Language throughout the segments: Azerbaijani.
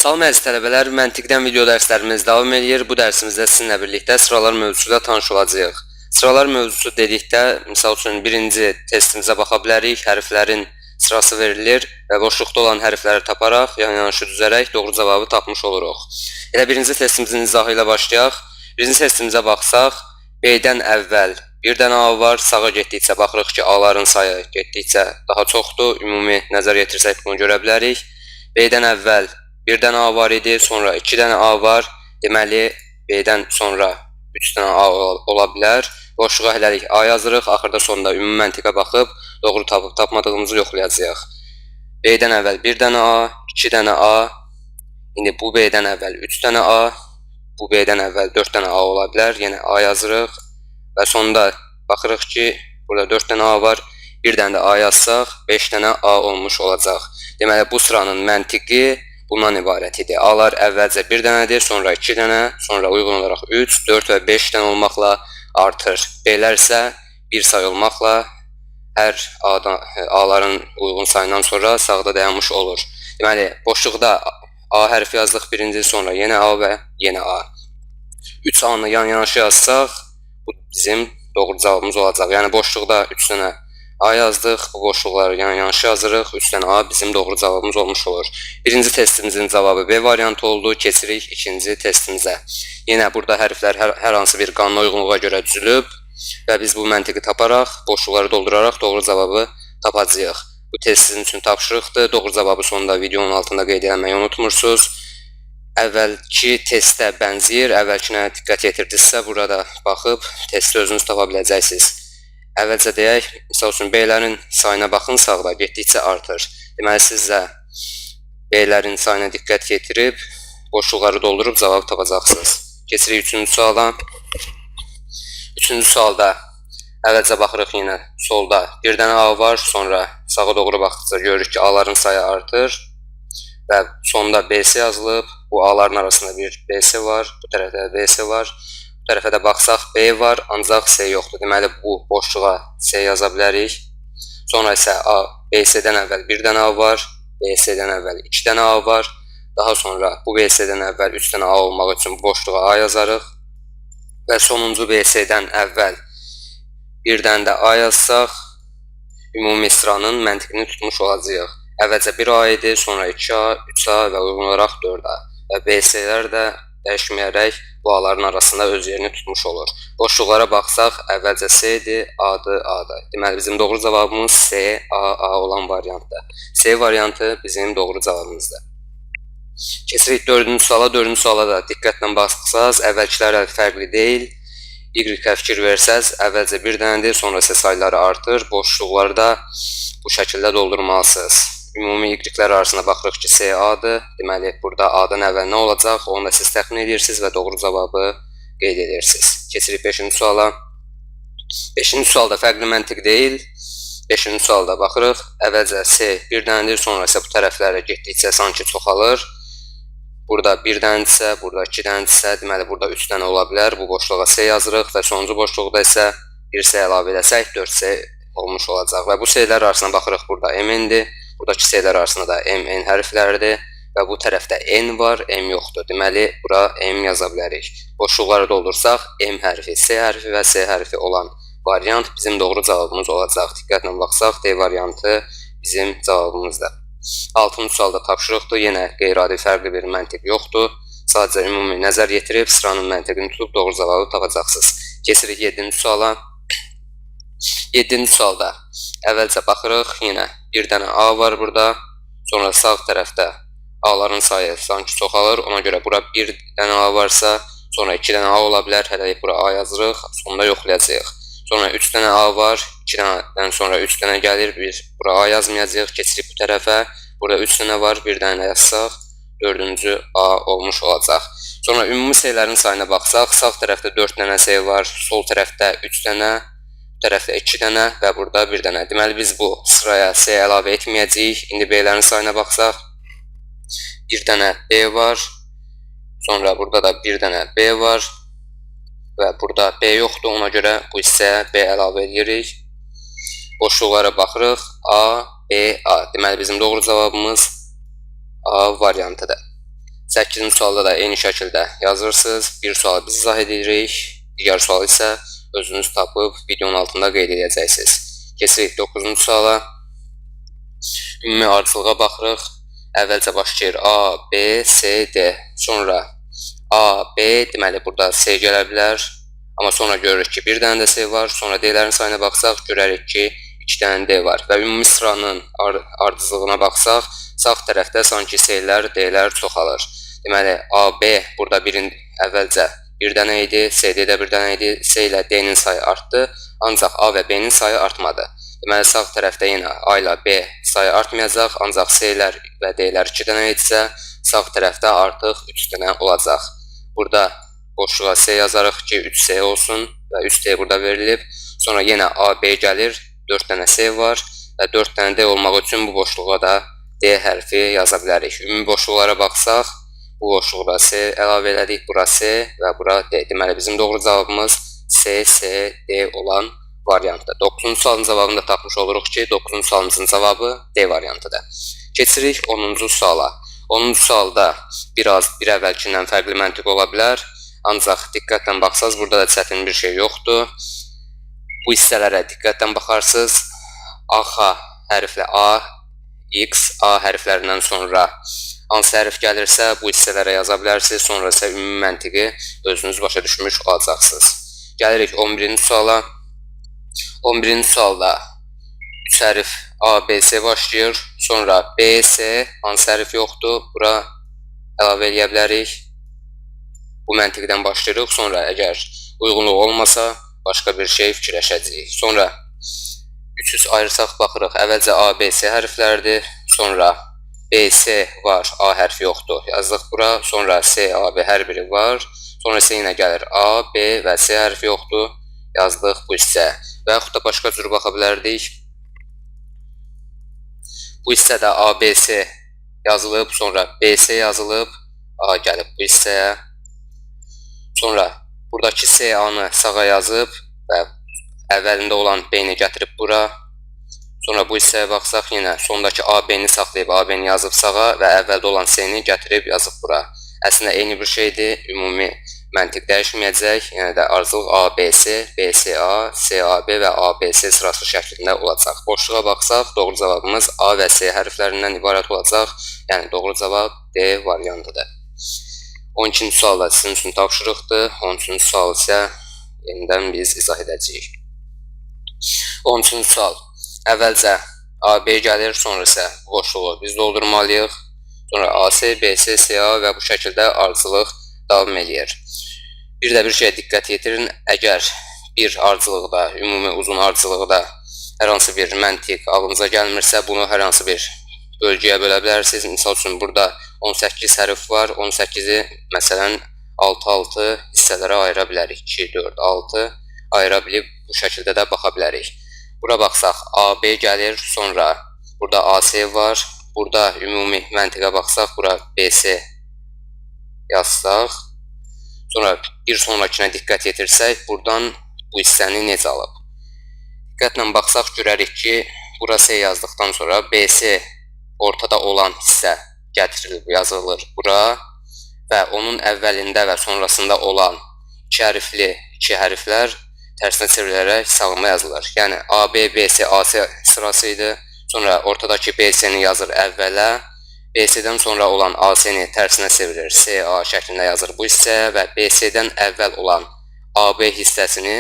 Salam əziz tələbələr, məntiqdən video dərslərimiz davam edir. Bu dərsimizdə sizinlə birlikdə sıralar mövzusuyla tanış olacağıq. Sıralar mövzusu dedikdə, misal üçün birinci testimizə baxa bilərik. Hərflərin sırası verilir və boşluqda olan hərfləri taparaq, yan-yanaşı düzərək doğru cavabı tapmış oluruq. Elə birinci testimizin izahı ilə başlayaq. Birinci testimizə baxsaq, B-dən əvvəl bir dənə A var. Sağa getdikcə baxırıq ki, A-ların sayı getdikcə daha çoxdur. Ümumi nəzər yetirsək bunu görə bilərik. B-dən əvvəl bir dənə A var idi, sonra 2 dənə A var. Deməli, B-dən sonra 3 dənə A ola bilər. Boşluğa hələlik A yazırıq. Axırda sonda ümumi məntiqə baxıb, doğru tapıb tapmadığımızı yoxlayacağıq. B-dən əvvəl bir dənə A, 2 dənə A. İndi bu B-dən əvvəl 3 dənə A. Bu B-dən əvvəl 4 dənə A ola bilər. Yenə A yazırıq. Və sonda baxırıq ki, burada 4 dənə A var. Bir dənə də A yazsaq, 5 dənə A olmuş olacaq. Deməli, bu sıranın məntiqi bundan ibarət idi. A-lar əvvəlcə bir dənədir, sonra 2 dənə, sonra uyğun olaraq 3, 4 və 5 dənə olmaqla artır. B-lər isə bir sayı olmaqla hər A-ların uyğun sayından sonra sağda dayanmış olur. Deməli, boşluqda A hərfi yazdıq birinci, sonra yenə A və yenə A. 3 A-nı yan-yanaşı yazsaq, bu bizim doğru cavabımız olacaq. Yəni, boşluqda 3 dənə A yazdıq, bu boşluqları yan-yanaşı yazırıq, 3 dənə A bizim doğru cavabımız olmuş olur. Birinci testimizin cavabı B variantı oldu, keçirik ikinci testimizə. Yenə burada hərflər hər hansı bir qanuna uyğunluğa görə düzülüb və biz bu məntiqi taparaq, boşluqları dolduraraq doğru cavabı tapacağıq. Bu test sizin üçün tapşırıqdır, doğru cavabı sonunda videonun altında qeyd etməyi unutmursunuz. Əvvəlki testə bənzəyir, əvvəlkinə diqqət yetirdinizsə, burada baxıb testi özünüz tapa biləcəksiniz. Əvvəlcə deyək, misal üçün B-lərin sayına baxın, sağda getdikcə artır. Deməli, siz də B-lərin sayına diqqət yetirib, boşluqları doldurub cavabı tapacaqsınız. Keçirik 3-cü suala. 3-cü sualda əvvəlcə baxırıq yenə solda bir dənə A var, sonra sağa doğru baxdıqca görürük ki, A-ların sayı artır və sonda B-si yazılıb. Bu A-ların arasında bir B-si var, bu tərəfdə B-si var. Bu tərəfə də baxsaq B var, ancaq S yoxdur. Deməli, bu boşluğa S yaza bilərik. Sonra isə A, B-S-dən əvvəl bir dənə A var, B-S-dən əvvəl 2 dənə A var. Daha sonra bu B-S-dən əvvəl 3 dənə A olmaq üçün boşluğa A yazarıq. Və sonuncu B-S-dən əvvəl bir dənə də A yazsaq, ümumi sıranın məntiqini tutmuş olacaq. Əvvəlcə 1 A idi, sonra 2 A, 3 A və uyğun olaraq 4 A. Və B-S-lər də dəyişməyərək bu A-ların arasında öz yerini tutmuş olur. Boşluqlara baxsaq, əvvəlcə S idi, A-dır, A-dır. Deməli, bizim doğru cavabımız S, A, A olan variantdır. S variantı bizim doğru cavabımızdır. Keçirik 4-cü suala. 4-cü suala da diqqətlə baxsaqsaz, əvvəlkilərlə fərqli deyil. Y-ə fikir versəz, əvvəlcə bir dənədir, sonra isə sayları artır. Boşluqları da bu şəkildə doldurmalısınız. Ümumi Y-lər arasında baxırıq ki, S, A-dır. Deməli, burada A-dan əvvəl nə olacaq? Onu da siz təxmin edirsiniz və doğru cavabı qeyd edirsiniz. Keçirik 5-ci suala. 5-ci sualda fərqli məntiq deyil. 5-ci sualda baxırıq. Əvvəlcə S bir dənədir, sonra isə bu tərəflərə getdikcə sanki çoxalır. Burada bir dənədirsə, burada 2 dənədirsə, deməli, burada 3 dənə ola bilər. Bu boşluğa S yazırıq və sonuncu boşluqda isə bir S əlavə edəsək 4S olmuş olacaq. Və bu S-lər arasına baxırıq, burada M-dir. Buradakı S-lər arasında da M, N hərfləridir və bu tərəfdə N var, M yoxdur. Deməli, bura M yaza bilərik. Boşluqları doldursaq, M hərfi, S hərfi və S hərfi olan variant bizim doğru cavabımız olacaq. Diqqətlə baxsaq, D variantı bizim cavabımızdır. 6-cı sualda tapşırıqdır. Yenə qeyri-adi fərqli bir məntiq yoxdur. Sadəcə ümumi nəzər yetirib, sıranın məntiqini tutub doğru cavabı tapacaqsınız. Keçirik 7-ci suala. 7-ci sualda əvvəlcə baxırıq, yenə bir dənə A var burada, sonra sağ tərəfdə A-ların sayı sanki çoxalır, ona görə bura bir dənə A varsa, sonra 2 dənə A ola bilər, hələlik bura A yazırıq, sonunda yoxlayacaq. Sonra 3 dənə A var, 2 dənədən sonra 3 dənə gəlir, bura A yazmayacaq, keçirib bu tərəfə, burada 3 dənə var, bir dənə yazsaq, 4-cü A olmuş olacaq. Sonra ümumi S-lərin sayına baxsaq, sağ tərəfdə 4 dənə S var, sol tərəfdə 3 dənə, tərəfdə 2 dənə və burada 1 dənə. Deməli, biz bu sıraya S əlavə etməyəcəyik. İndi B-lərin sayına baxsaq, 1 dənə B var, sonra burada da 1 dənə B var və burada B yoxdur, ona görə bu hissəyə B əlavə edirik. Boşluqlara baxırıq, A, B, A. Deməli, bizim doğru cavabımız A variantıdır. 8-ci sualda da eyni şəkildə yazırsınız. Bir sualı biz izah edirik, digər sualı isə özünüz tapıb videonun altında qeyd edəcəksiniz. Keçirik 9-cu suala. Ümumi ardıcılığa baxırıq. Əvvəlcə başlayır A, B, C, D. Sonra A, B, deməli burada C gələ bilər. Amma sonra görürük ki, bir dənə də C var. Sonra D-lərin sayına baxsaq, görərik ki, 2 dənə D var. Və ümumi sıranın ardıcılığına baxsaq, sağ tərəfdə sanki C-lər, D-lər çoxalır. Deməli, A, B burada əvvəlcə bir dənə idi, C-də də bir dənə idi. C ilə D-nin sayı artdı, ancaq A və B-nin sayı artmadı. Deməli, sağ tərəfdə yenə A ilə B sayı artmayacaq, ancaq C-lər və D-lər 2 dənə idisə, sağ tərəfdə artıq 3 dənə olacaq. Burada boşluğa C yazarıq ki, 3C olsun və 3D burada verilib. Sonra yenə A, B gəlir, 4 dənə C var və 4 dənə D olmaq üçün bu boşluğa da D hərfi yaza bilərik. Ümumi boşluqlara baxsaq, bu boşluqda C əlavə elədik, bura C və bura D. Deməli, bizim doğru cavabımız C, C, D olan variantdır. 9-cu sualın cavabını da tapmış oluruq ki, 9-cu sualımızın cavabı D variantıdır. Keçirik 10-cu suala. 10-cu sualda bir əvvəlkindən fərqli məntiq ola bilər. Ancaq diqqətlə baxsaz, burada da çətin bir şey yoxdur. Bu hissələrə diqqətlə baxarsınız. AX hərflə A, X, A hərflərindən sonra hansı hərf gəlirsə, bu hissələrə yaza bilərsiniz. Sonra isə ümumi məntiqi özünüz başa düşmüş olacaqsınız. Gəlirik 11-ci suala. 11-ci sualda 3 hərf A, B, C başlayır. Sonra B, C, hansı hərf yoxdur. Bura əlavə eləyə bilərik. Bu məntiqdən başlayırıq. Sonra əgər uyğunluq olmasa, başqa bir şey fikirləşəcəyik. Sonra 300 ayırsaq baxırıq. Əvvəlcə A, B, C hərflərdir. Sonra B, C var, A hərfi yoxdur. Yazdıq bura. Sonra C, A, B hər biri var. Sonra isə yenə gəlir A, B və C hərfi yoxdur. Yazdıq bu hissə. Və yaxud da başqa cür baxa bilərdik. Bu hissədə A, B, C yazılıb, sonra B, C yazılıb, A gəlib bu hissəyə. Sonra buradakı C, A-nı sağa yazıb və əvvəlində olan B-ni gətirib bura. Sonra bu hissəyə baxsaq, yenə sondakı A, B-ni saxlayıb, A, B-ni yazıb sağa və əvvəldə olan C-ni gətirib yazıb bura. Əslində eyni bir şeydir, ümumi məntiq dəyişməyəcək. Yəni də ardıcılıq A, B, C, B, C, A, C, A, B və A, B, C sırası şəklində olacaq. Boşluğa baxsaq, doğru cavabımız A və C hərflərindən ibarət olacaq. Yəni doğru cavab D variantıdır. 12-ci sual da sizin üçün tapşırıqdır. 13-cü sual isə yenidən biz izah edəcəyik. 13-cü sual. Əvvəlcə A, B gəlir, sonra isə boşluğu biz doldurmalıyıq. Sonra A, C, B, C, C, A və bu şəkildə ardıcılıq davam edir. Bir də bir şeyə diqqət yetirin. Əgər bir ardıcılıqda, ümumi uzun ardıcılıqda hər hansı bir məntiq alınıza gəlmirsə, bunu hər hansı bir bölgəyə bölə bilərsiniz. Misal üçün, burada 18 hərf var. 18-i məsələn 6-6 hissələrə ayıra bilərik. 2, 4, 6 ayıra bilib bu şəkildə də baxa bilərik. Bura baxsaq, A, B gəlir, sonra burada A, C var. Burada ümumi məntiqə baxsaq, bura B, C yazsaq. Sonra bir sonrakına diqqət yetirsək, buradan bu hissəni necə alıb? Diqqətlə baxsaq, görərik ki, bura C yazdıqdan sonra BC ortada olan hissə gətirilib, yazılır bura və onun əvvəlində və sonrasında olan iki hərflər tərsinə çevrilərək sağıma yazılır. Yəni A, B, B, C, A, C sırası idi. Sonra ortadakı BC-ni yazır əvvələ. BC-dən sonra olan AC-ni tərsinə çevirir. C, A şəklində yazır bu hissəyə və BC-dən əvvəl olan AB hissəsini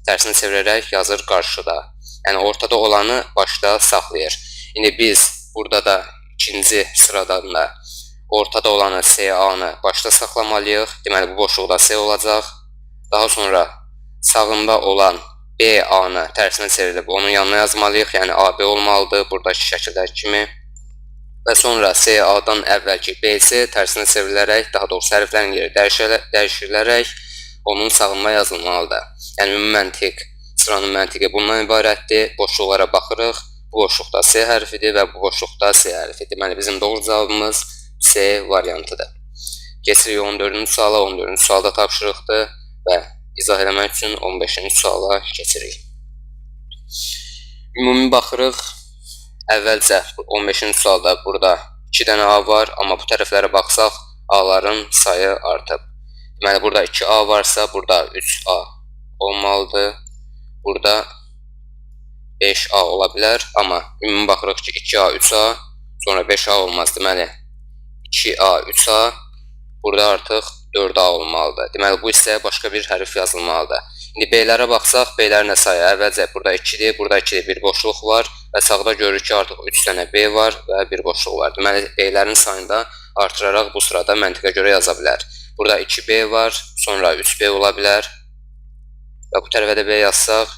tərsinə çevirərək yazır qarşıda. Yəni ortada olanı başda saxlayır. İndi biz burada da ikinci sıradan da ortada olanı CA-nı başda saxlamalıyıq. Deməli bu boşluqda C olacaq. Daha sonra sağında olan BA-nı tərsinə çevirib onun yanına yazmalıyıq. Yəni AB olmalıdır buradakı şəkildəki kimi. Və sonra CA-dan əvvəlki BC tərsinə çevrilərək, daha doğrusu hərflərin yeri dəyişilərək onun sağına yazılmalıdır. Yəni ümumi məntiq, sıranın məntiqi bundan ibarətdir. Boşluqlara baxırıq. Bu boşluqda C hərfidir və bu boşluqda C hərfi. Deməli bizim doğru cavabımız C variantıdır. Keçirik 14-cü suala. 14-cü sualda tapşırıqdır və izah eləmək üçün 15-ci suala keçirik. Ümumi baxırıq. Əvvəlcə 15-ci sualda burada 2 dənə A var, amma bu tərəflərə baxsaq A-ların sayı artıb. Deməli, burada 2A varsa, burada 3A olmalıdır. Burada 5A ola bilər. Amma ümumi baxırıq ki, 2A, 3A, sonra 5A olmaz. Deməli, 2A, 3A, burada artıq 4A olmalıdır. Deməli, bu hissəyə başqa bir hərf yazılmalıdır. İndi B-lərə baxsaq, B-lərin də sayı əvvəlcə burada 2-dir, burada 2-dir, bir boşluq var və sağda görürük ki, artıq 3 dənə B var və bir boşluq var. Deməli, B-lərin sayını da artıraraq bu sırada məntiqə görə yaza bilər. Burada 2B var, sonra 3B ola bilər və bu tərəfə də B yazsaq,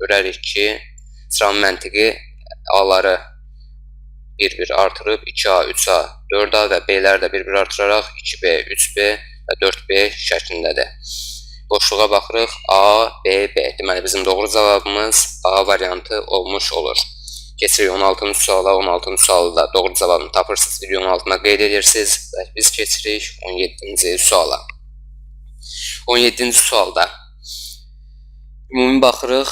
görərik ki, sıranın məntiqi A-ları bir-bir artırıb 2A, 3A, 4A və B-ləri də bir-bir artıraraq 2B, 3B və 4B şəklindədir. Boşluğa baxırıq, A, B, B. Deməli, bizim doğru cavabımız A variantı olmuş olur. Keçirik 16-cı suala, 16-cı sualda doğru cavabını tapırsınız, videonun altına qeyd edirsiniz və biz keçirik 17-ci suala. 17-ci sualda ümumi baxırıq,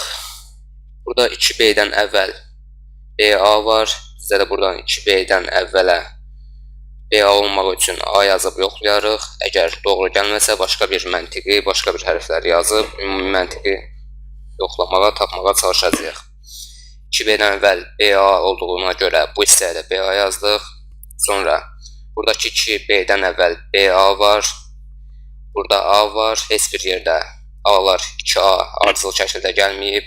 burada 2B-dən əvvəl BA var, bizdə də buradan 2B-dən əvvələ BA olmaq üçün A yazıb yoxlayarıq. Əgər doğru gəlməsə, başqa bir məntiqi, başqa bir hərfləri yazıb, ümumi məntiqi yoxlamağa, tapmağa çalışacağıq. 2B-dən əvvəl BA olduğuna görə bu hissəyə də BA yazdıq. Sonra, buradakı 2B-dən əvvəl BA var, burada A var, heç bir yerdə A-lar 2A ardıcıl şəkildə gəlməyib.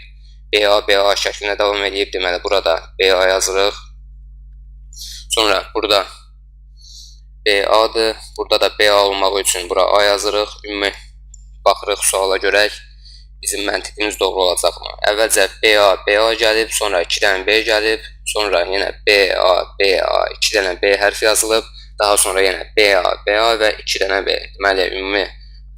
BA, BA şəklində davam edib, deməli, burada BA yazırıq. Sonra, burada BA-dır, burada da BA olmaq üçün bura A yazırıq. Ümumi baxırıq suala görək, bizim məntiqimiz doğru olacaqmı? Əvvəlcə BA, BA gəlib, sonra 2 dənə B gəlib, sonra yenə BA, BA, 2 dənə B hərfi yazılıb, daha sonra yenə BA, BA və 2 dənə B. Deməli, ümumi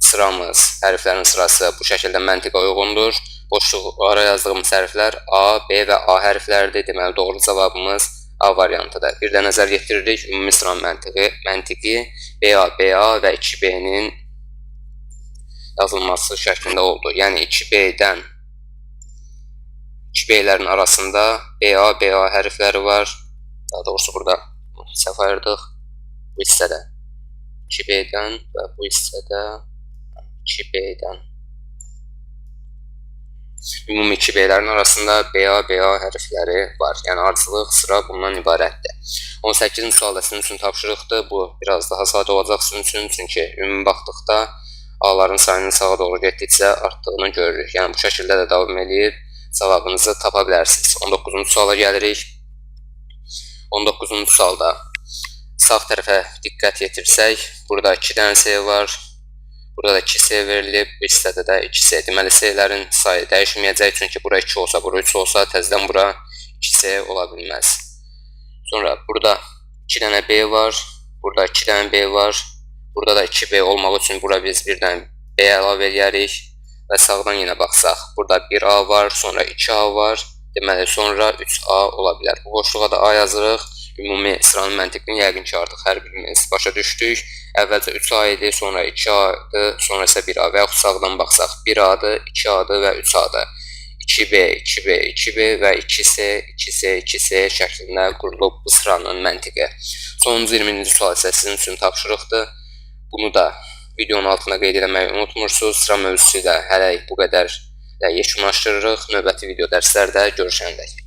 sıramız, hərflərin sırası bu şəkildə məntiqə uyğundur. Boşluqlara yazdığımız hərflər A, B və A hərfləridir. Deməli, doğru cavabımız A variantıdır. Bir də nəzər yetiririk, ümumi sıranın məntiqi BA, BA və 2B-nin yazılması şəklində oldu. Yəni 2B-dən 2B-lərin arasında BA, BA hərfləri var. Daha doğrusu burada səhv ayırdıq. Bu hissədə 2B-dən və bu hissədə 2B-dən. Ümumi 2B-lərin arasında BA, BA hərfləri var. Yəni ardıcılıq sıra bundan ibarətdir. 18-ci sualda sizin üçün tapşırıqdır. Bu biraz daha sadə olacaq sizin üçün. Çünki ümumi baxdıqda A-ların sayının sağa doğru getdikcə artdığını görürük. Yəni bu şəkildə də davam edib cavabınızı tapa bilərsiniz. 19-cu suala gəlirik. 19-cu sualda sağ tərəfə diqqət yetirsək, burada 2 dənə C var. Burada da 2C verilib, bu hissədə də 2C. Deməli, C-lərin sayı dəyişməyəcək, çünki bura 2 olsa, bura 3 olsa, təzədən bura 2C ola bilməz. Sonra, burada 2 dənə B var, burada 2 dənə B var, burada da 2B olmaq üçün bura biz bir dənə B əlavə edərik və sağdan yenə baxsaq, burada 1A var, sonra 2A var, deməli, sonra 3A ola bilər. Bu boşluğa da A yazırıq. Ümumi sıranın məntiqini yəqin ki, artıq hər birimiz başa düşdük. Əvvəlcə 3A idi, sonra 2A-dır, sonra isə 1A və yaxud sağdan baxsaq 1A-dır, 2A-dır və 3A-dır. 2B, 2B, 2B və 2C, 2C, 2C şəklində qurulub bu sıranın məntiqi. Sonuncu 20-ci sual isə sizin üçün tapşırıqdır. Bunu da videonun altına qeyd eləməyi unutmursunuz. Sıra mövzusu ilə hələlik bu qədər yekunlaşdırırıq. Növbəti video dərslərdə görüşəndək.